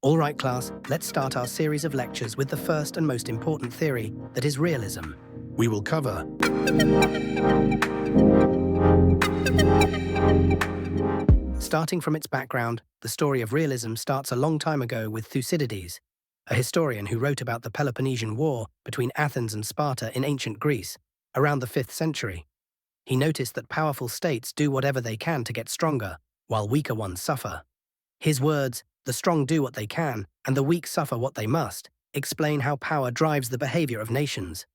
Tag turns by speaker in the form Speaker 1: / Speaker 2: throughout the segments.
Speaker 1: All right, class, let's start our series of lectures with the first and most important theory, that is realism. We will cover starting from its background, the story of realism starts a long time ago with Thucydides, a historian who wrote about the Peloponnesian War between Athens and Sparta in ancient Greece, around the 5th century. He noticed that powerful states do whatever they can to get stronger, while weaker ones suffer. His words, "The strong do what they can, and the weak suffer what they must," explain how power drives the behavior of nations.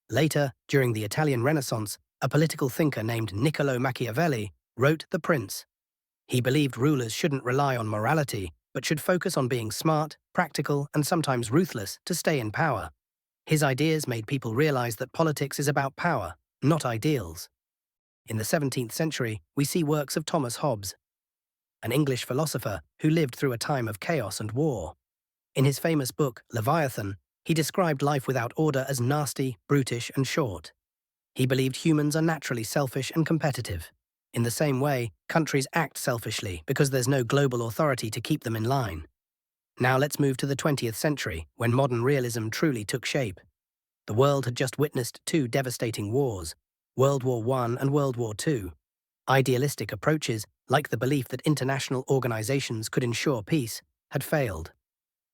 Speaker 1: Later, during the Italian Renaissance, a political thinker named Niccolo Machiavelli wrote The Prince. He believed rulers shouldn't rely on morality, but should focus on being smart, practical, and sometimes ruthless to stay in power. His ideas made people realize that politics is about power, not ideals. In the 17th century, we see works of Thomas Hobbes, an English philosopher who lived through a time of chaos and war. In his famous book, Leviathan, he described life without order as nasty, brutish, and short. He believed humans are naturally selfish and competitive. In the same way, countries act selfishly because there's no global authority to keep them in line. Now let's move to the 20th century, when modern realism truly took shape. The world had just witnessed two devastating wars, World War I and World War II. Idealistic approaches, like the belief that international organizations could ensure peace, had failed.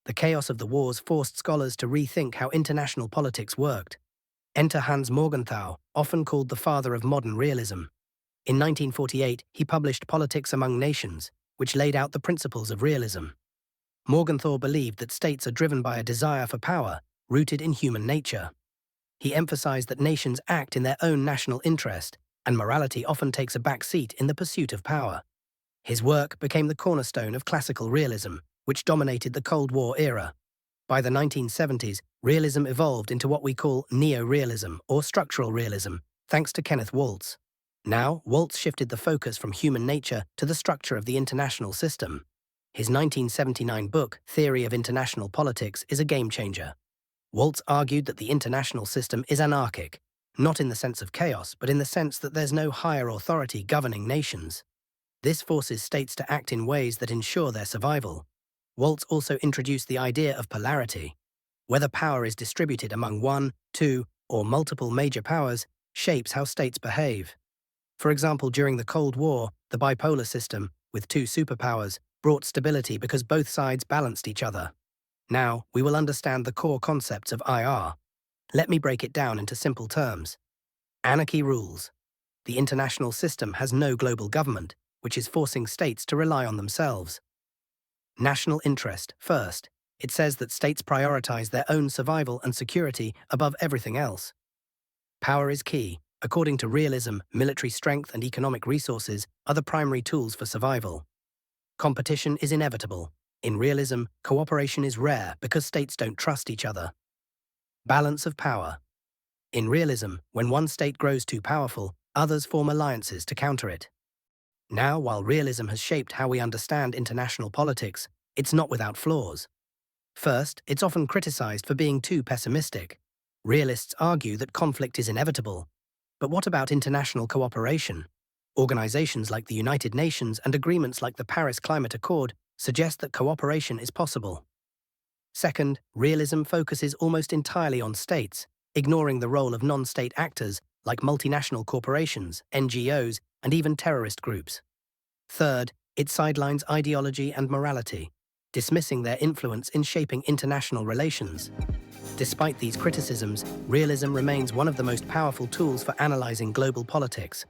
Speaker 1: The chaos of the wars forced scholars to rethink how international politics worked. Enter Hans Morgenthau, often called the father of modern realism. In 1948, he published Politics Among Nations, which laid out the principles of realism. Morgenthau believed that states are driven by a desire for power, rooted in human nature. He emphasized that nations act in their own national interest, and morality often takes a back seat in the pursuit of power. His work became the cornerstone of classical realism, which dominated the Cold War era. By the 1970s, realism evolved into what we call neorealism or structural realism, thanks to Kenneth Waltz. Now, Waltz shifted the focus from human nature to the structure of the international system. His 1979 book, Theory of International Politics, is a game-changer. Waltz argued that the international system is anarchic, not in the sense of chaos, but in the sense that there's no higher authority governing nations. This forces states to act in ways that ensure their survival. Waltz also introduced the idea of polarity. Whether power is distributed among one, two, or multiple major powers shapes how states behave. For example, during the Cold War, the bipolar system, with two superpowers, brought stability because both sides balanced each other. Now, we will understand the core concepts of IR. Let me break it down into simple terms. Anarchy rules. The international system has no global government, which is forcing states to rely on themselves. National interest, first. It says that states prioritize their own survival and security above everything else. Power is key. According to realism, military strength and economic resources are the primary tools for survival. Competition is inevitable. In realism, cooperation is rare because states don't trust each other. Balance of power. In realism, when one state grows too powerful, others form alliances to counter it. Now, while realism has shaped how we understand international politics, it's not without flaws. First, it's often criticized for being too pessimistic. Realists argue that conflict is inevitable. But what about international cooperation? Organizations like the United Nations and agreements like the Paris Climate Accord suggest that cooperation is possible. Second, realism focuses almost entirely on states, ignoring the role of non-state actors like multinational corporations, NGOs, and even terrorist groups. Third, it sidelines ideology and morality, dismissing their influence in shaping international relations. Despite these criticisms, realism remains one of the most powerful tools for analyzing global politics.